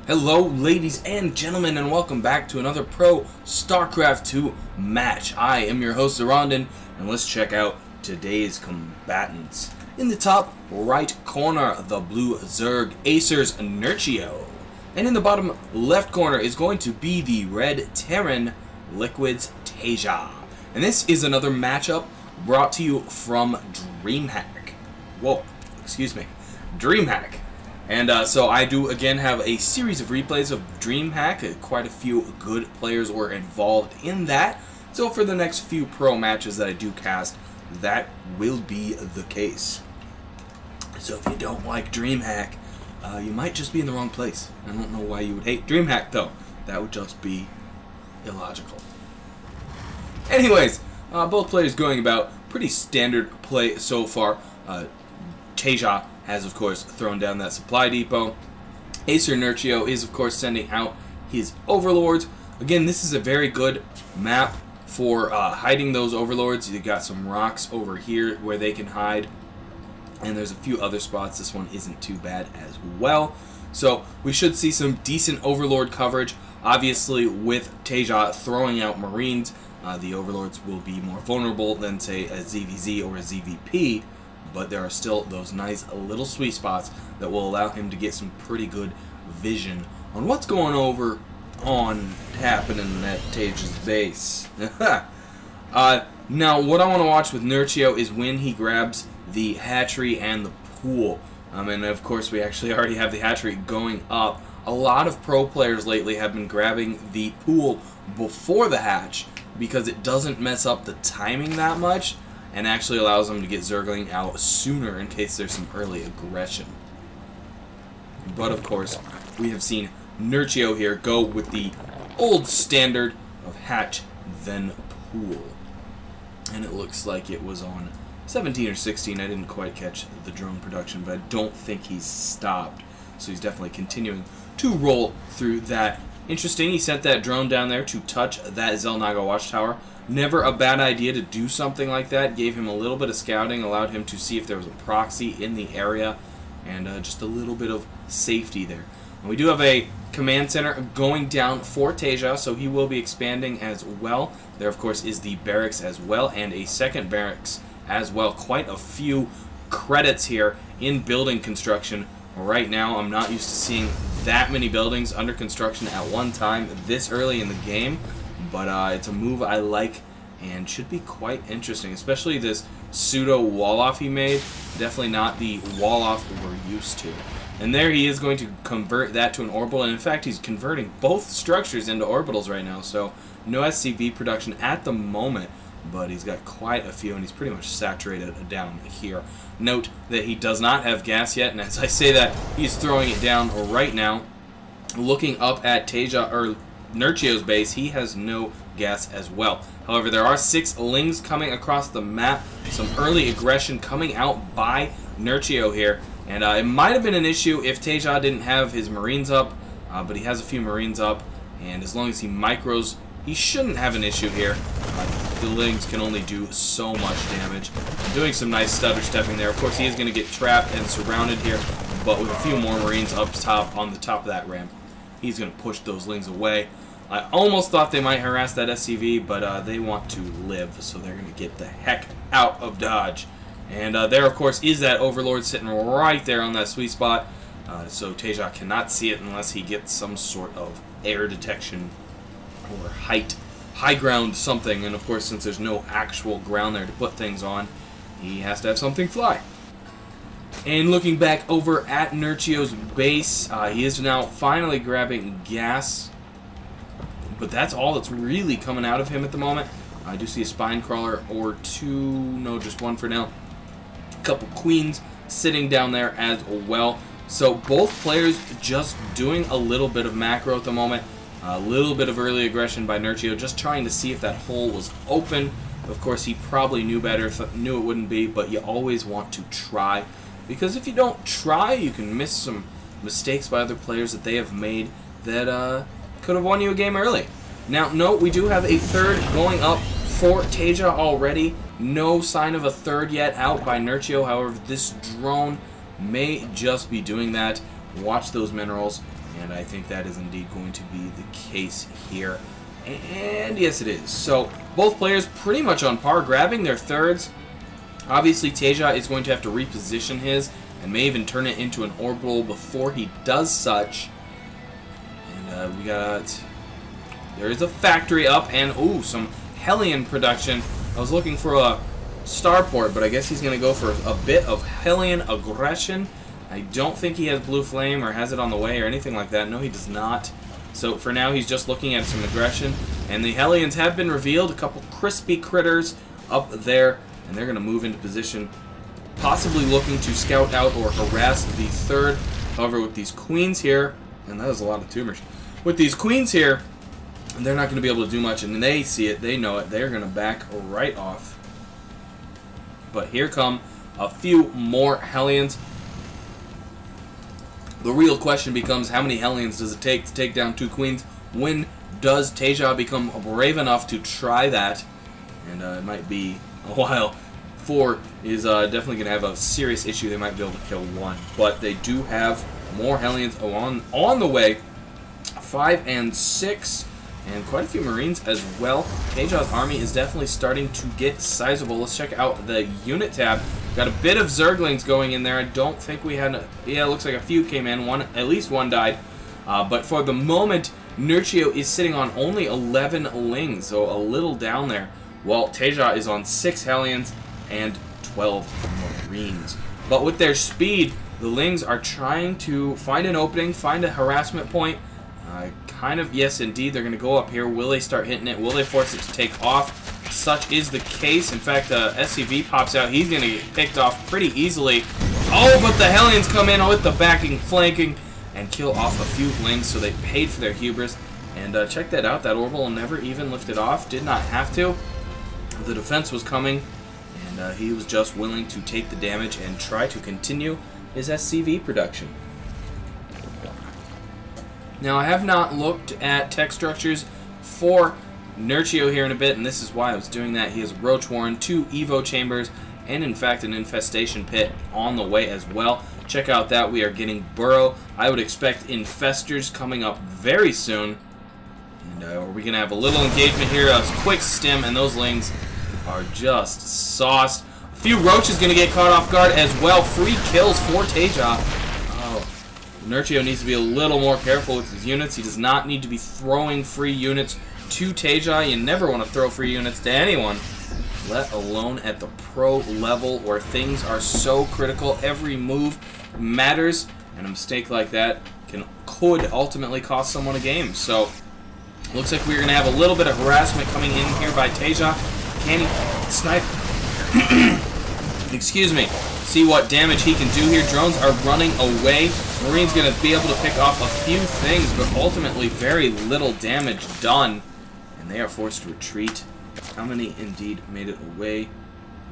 Hello ladies and gentlemen, and welcome back to another Pro Starcraft 2 match. I am your host Zoronden, and let's check out today's combatants. In the top right corner, the blue Zerg AcerNerchio. And in the bottom left corner is going to be the red Terran LiquidTaeJa. And this is another matchup brought to you from DreamHack. DreamHack. And so I do again have a series of replays of DreamHack. Quite a few good players were involved in that. So for the next few pro matches that I do cast, that will be the case. So if you don't like DreamHack, you might just be in the wrong place. I don't know why you would hate DreamHack though. That would just be illogical. Anyways, both players going about pretty standard play so far. TaeJa has, of course, thrown down that supply depot. AcerNerchio is, of course, sending out his overlords. Again, this is a very good map for hiding those overlords. You got some rocks over here where they can hide, and there's a few other spots. This one isn't too bad as well. So we should see some decent overlord coverage. Obviously, with TaeJa throwing out Marines, the overlords will be more vulnerable than, say, a ZVZ or a ZVP. But there are still those nice little sweet spots that will allow him to get some pretty good vision on what's going happening at TaeJa's base. Now, what I want to watch with Nerchio is when he grabs the hatchery and the pool. And of course, we actually already have the hatchery going up. A lot of pro players lately have been grabbing the pool before the hatch because it doesn't mess up the timing that much, and actually allows them to get Zergling out sooner in case there's some early aggression. But of course, we have seen Nerchio here go with the old standard of hatch, then pool. And it looks like it was on 17 or 16. I didn't quite catch the drone production, but I don't think he's stopped. So he's definitely continuing to roll through that. Interesting, he sent that drone down there to touch that Xel'Naga watchtower. Never a bad idea to do something like that. Gave him a little bit of scouting, allowed him to see if there was a proxy in the area, and just a little bit of safety there. And we do have a command center going down for TaeJa, so he will be expanding as well. There, of course, is the barracks as well, and a second barracks as well. Quite a few credits here in building construction. Right now, I'm not used to seeing that many buildings under construction at one time this early in the game. But it's a move I like and should be quite interesting, especially this pseudo wall-off he made. Definitely not the wall-off we're used to. And there he is going to convert that to an orbital, and in fact he's converting both structures into orbitals right now, so no SCV production at the moment, but he's got quite a few, and he's pretty much saturated down here. Note that he does not have gas yet, and as I say that, he's throwing it down right now. Looking up at TaeJa, or Nerchio's base, he has no gas as well. However, there are 6 lings coming across the map. Some early aggression coming out by Nerchio here. And it might have been an issue if TaeJa didn't have his Marines up, but he has a few Marines up. And as long as he micros, he shouldn't have an issue here. The lings can only do so much damage. Doing some nice stutter stepping there. Of course, he is going to get trapped and surrounded here, but with a few more Marines up top on the top of that ramp, he's going to push those lings away. I almost thought they might harass that SCV, but they want to live, so they're going to get the heck out of Dodge. And there, of course, is that Overlord sitting right there on that sweet spot. So TaeJa cannot see it unless he gets some sort of air detection or high ground something. And, of course, since there's no actual ground there to put things on, he has to have something fly. And looking back over at Nerchio's base, he is now finally grabbing gas. But that's all that's really coming out of him at the moment. I do see a spine crawler or two, no, just one for now. A couple queens sitting down there as well. So both players just doing a little bit of macro at the moment. A little bit of early aggression by Nerchio, just trying to see if that hole was open. Of course, he probably knew better, knew it wouldn't be, but you always want to try. Because if you don't try, you can miss some mistakes by other players that they have made that could have won you a game early. Now, note, we do have a third going up for TaeJa already. No sign of a third yet out by Nerchio. However, this drone may just be doing that. Watch those minerals. And I think that is indeed going to be the case here. And yes, it is. So both players pretty much on par, grabbing their thirds. Obviously, TaeJa is going to have to reposition his and may even turn it into an orbital before he does such. And we got... There is a factory up, and ooh, some Hellion production. I was looking for a starport, but I guess he's going to go for a bit of Hellion aggression. I don't think he has Blue Flame or has it on the way or anything like that. No, he does not. So for now, he's just looking at some aggression. And the Hellions have been revealed. A couple crispy critters up there. And they're going to move into position, possibly looking to scout out or harass the third. However, with these queens here, and that is a lot of tumors. With these queens here, they're not going to be able to do much. And they see it. They know it. They're going to back right off. But here come a few more Hellions. The real question becomes, how many Hellions does it take to take down 2 queens? When does TaeJa become brave enough to try that? And it might be a while. 4 is definitely going to have a serious issue. They might be able to kill 1. But they do have more Hellions on the way. 5 and 6. And quite a few Marines as well. TaeJa's army is definitely starting to get sizable. Let's check out the unit tab. Got a bit of Zerglings going in there. I don't think we had... Yeah, it looks like a few came in. At least one died. But for the moment, Nerchio is sitting on only 11 Lings. So a little down there. While TaeJa is on 6 Hellions and 12 Marines. But with their speed, the Lings are trying to find an opening, find a harassment point. Yes, indeed, they're going to go up here. Will they start hitting it? Will they force it to take off? Such is the case. In fact, SCV pops out. He's going to get picked off pretty easily. Oh, but the Hellions come in with the backing, flanking, and kill off a few Lings, so they paid for their hubris. And check that out. That orbital never even lifted off. Did not have to. The defense was coming, and he was just willing to take the damage and try to continue his SCV production. Now, I have not looked at tech structures for Nerchio here in a bit, and this is why I was doing that. He has Roach Warren, 2 Evo Chambers, and in fact an Infestation Pit on the way as well. Check out that. We are getting Burrow. I would expect Infestors coming up very soon. And are we going to have a little engagement here? A quick stim, and those Lings are just sauced. A few Roaches going to get caught off guard as well. Free kills for TaeJa. Nerchio needs to be a little more careful with his units. He does not need to be throwing free units to TaeJa. You never want to throw free units to anyone, let alone at the pro level where things are so critical. Every move matters, and a mistake like that could ultimately cost someone a game. So, looks like we're going to have a little bit of harassment coming in here by TaeJa. Can he snipe? Excuse me. See what damage he can do here. Drones are running away. Marine's going to be able to pick off a few things, but ultimately very little damage done. And they are forced to retreat. How many indeed made it away?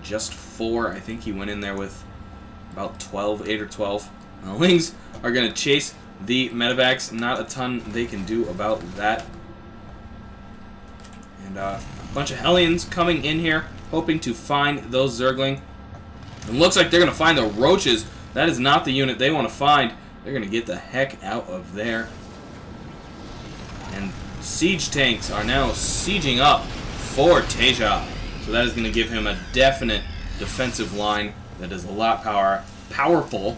Just 4. I think he went in there with about 12, 8 or 12. The Lings are going to chase the medevacs. Not a ton they can do about that. And a bunch of Hellions coming in here, hoping to find those Zergling. It looks like they're going to find the Roaches. That is not the unit they want to find. They're going to get the heck out of there. And siege tanks are now sieging up for TaeJa. So that is going to give him a definite defensive line that is a lot more powerful.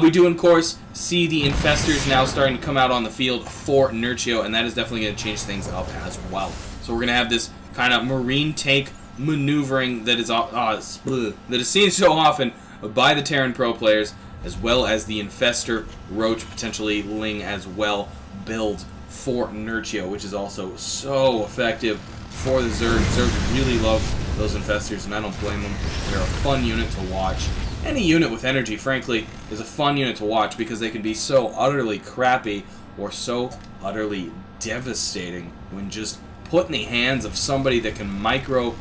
We do, of course, see the Infestors now starting to come out on the field for Nerchio, and that is definitely going to change things up as well. So we're going to have this kind of Marine tank maneuvering that is seen so often by the Terran Pro players, as well as the Infestor, Roach, potentially Ling as well, build for Nerchio, which is also so effective for the Zerg. Zerg really love those Infestors, and I don't blame them. They're a fun unit to watch. Any unit with energy, frankly, is a fun unit to watch because they can be so utterly crappy or so utterly devastating when just put in the hands of somebody that can micro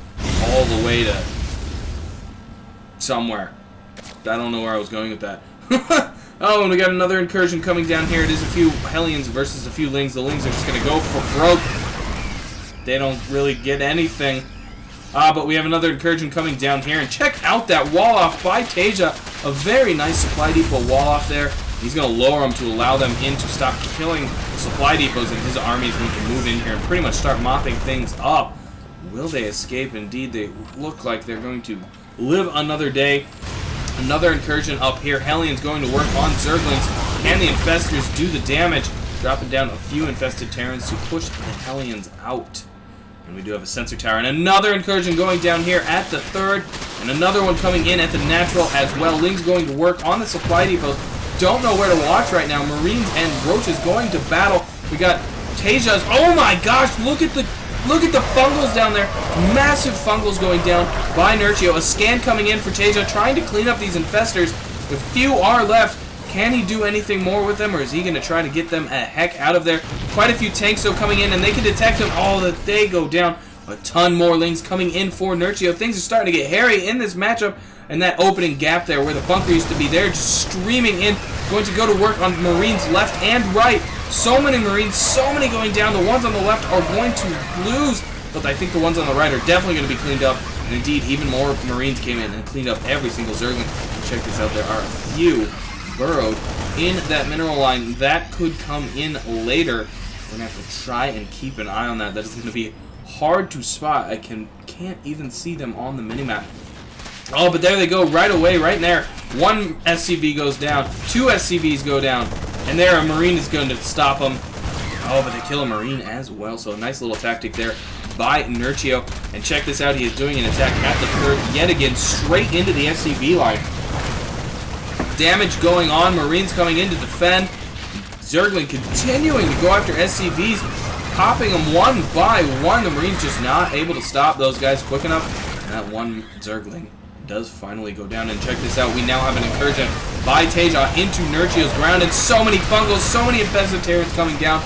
all the way to somewhere. I don't know where I was going with that. Oh, and we got another incursion coming down here. It is a few Hellions versus a few Lings. The Lings are just going to go for broke. They don't really get anything. But we have another incursion coming down here. And check out that wall-off by TaeJa. A very nice supply depot wall-off there. He's going to lower them to allow them in to stop killing the supply depots, and his army is going to move in here and pretty much start mopping things up. Will they escape? Indeed, they look like they're going to live another day. Another incursion up here. Hellion's going to work on Zerglings. Can the Infestors do the damage? Dropping down a few infested Terrans to push the Hellions out. And we do have a sensor tower. And another incursion going down here at the third. And another one coming in at the natural as well. Ling's going to work on the supply depots. Don't know where to watch right now. Marines and Roaches going to battle. We got TaeJa's. Oh my gosh, look at the fungals down there. Massive fungals going down by Nerchio. A scan coming in for TaeJa, trying to clean up these infestors. A few are left. Can he do anything more with them, or is he going to try to get them a heck out of there? Quite a few tanks though coming in, and they can detect them. Oh, that they go down. A ton more Lings coming in for Nerchio. Things are starting to get hairy in this matchup. And that opening gap there where the bunker used to be, they're just streaming in. Going to go to work on Marines left and right. So many Marines, so many going down. The ones on the left are going to lose. But I think the ones on the right are definitely going to be cleaned up. And indeed, even more Marines came in and cleaned up every single Zergling. Check this out. There are a few burrowed in that mineral line. That could come in later. We're going to have to try and keep an eye on that. That is going to be hard to spot. I can't even see them on the minimap. Oh, but there they go right away, right there. One SCV goes down. Two SCVs go down. And there, a Marine is going to stop them. Oh, but they kill a Marine as well. So a nice little tactic there by Nerchio. And check this out. He is doing an attack at the third yet again, straight into the SCV line. Damage going on. Marines coming in to defend. Zergling continuing to go after SCVs. Popping them one by one. The Marines just not able to stop those guys quick enough. And that one Zergling does finally go down. And check this out. We now have an incursion by TaeJa into Nerchio's ground. And so many fungals, so many infested Terrans coming down.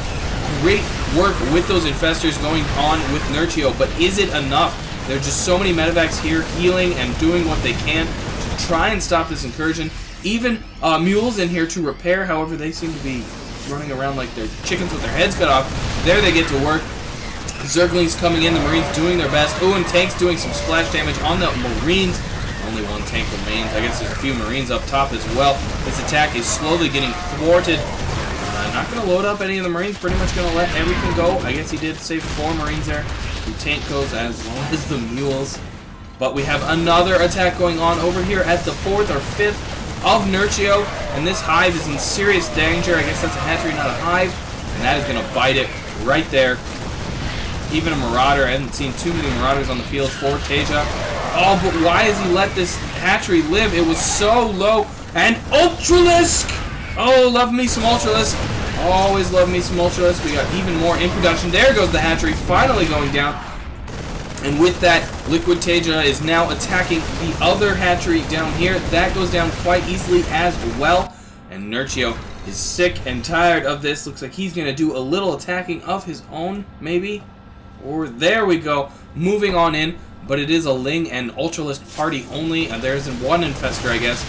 Great work with those infestors going on with Nerchio. But is it enough? There are just so many medevacs here healing and doing what they can to try and stop this incursion. Even mules in here to repair. However, they seem to be running around like they're chickens with their heads cut off. There they get to work. Zerglings coming in, the Marines doing their best. Ooh, and tanks doing some splash damage on the Marines. Only one tank remains. I guess there's a few Marines up top as well. This attack is slowly getting thwarted. Not going to load up any of the Marines. Pretty much going to let everything go. I guess he did save 4 Marines there. 2 tank goes as well as the mules. But we have another attack going on over here at the 4th or 5th of Nerchio. And this hive is in serious danger. I guess that's a hatchery, not a hive. And that is going to bite it right there. Even a Marauder. I haven't seen too many Marauders on the field for TaeJa. Oh, but why has he let this hatchery live? It was so low. And Ultralisk! Oh, love me some Ultralisk. Always love me some Ultralisk. We got even more in production. There goes the hatchery finally going down. And with that, LiquidTaeJa is now attacking the other hatchery down here. That goes down quite easily as well. And Nerchio is sick and tired of this. Looks like he's going to do a little attacking of his own, maybe. Or there we go. Moving on in. But it is a Ling and Ultralisk party only. And there isn't one infestor, I guess.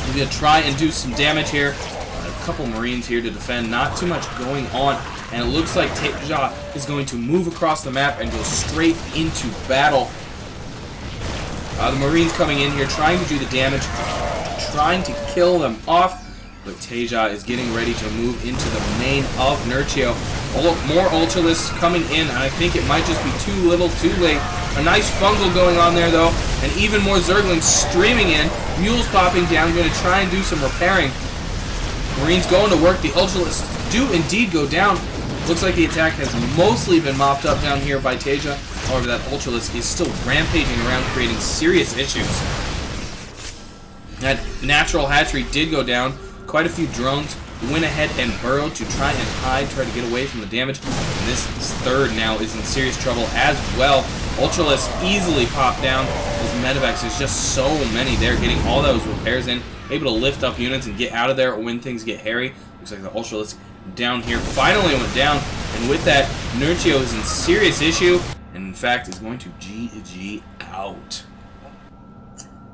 He's going to try and do some damage here. A couple Marines here to defend. Not too much going on. And it looks like TaeJa is going to move across the map and go straight into battle. The Marines coming in here, trying to do the damage, trying to kill them off. But TaeJa is getting ready to move into the main of Nerchio. More Ultralisks coming in, and I think it might just be too little, too late. A nice fungal going on there, though, and even more Zerglings streaming in. Mules popping down, going to try and do some repairing. Marines going to work. The Ultralisks do indeed go down. Looks like the attack has mostly been mopped up down here by TaeJa. However, that Ultralisk is still rampaging around, creating serious issues. That natural hatchery did go down. Quite a few drones went ahead and burrowed to try and hide, try to get away from the damage. And this third now is in serious trouble as well. Ultralisk easily popped down. Those medevacs, there's just so many there, getting all those repairs in, able to lift up units and get out of there when things get hairy. Looks like the Ultralisk down here finally went down. And with that, Nerchio is in serious issue, and in fact is going to GG out.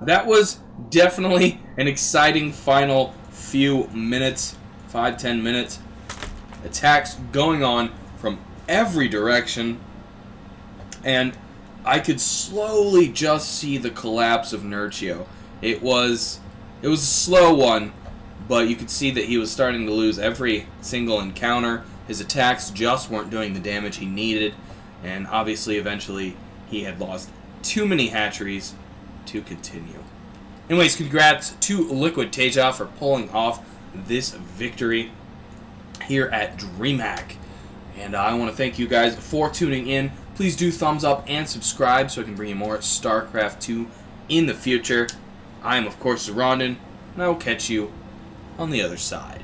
That was definitely an exciting final few minutes, 5-10 minutes. Attacks going on from every direction, and I could slowly just see the collapse of Nerchio. It was a slow one, but you could see that he was starting to lose every single encounter. His attacks just weren't doing the damage he needed, and obviously eventually he had lost too many hatcheries to continue. Anyways, congrats to LiquidTaeJa for pulling off this victory here at DreamHack. And I want to thank you guys for tuning in. Please do thumbs up and subscribe so I can bring you more StarCraft 2 in the future. I am, of course, Zoronden, and I will catch you on the other side.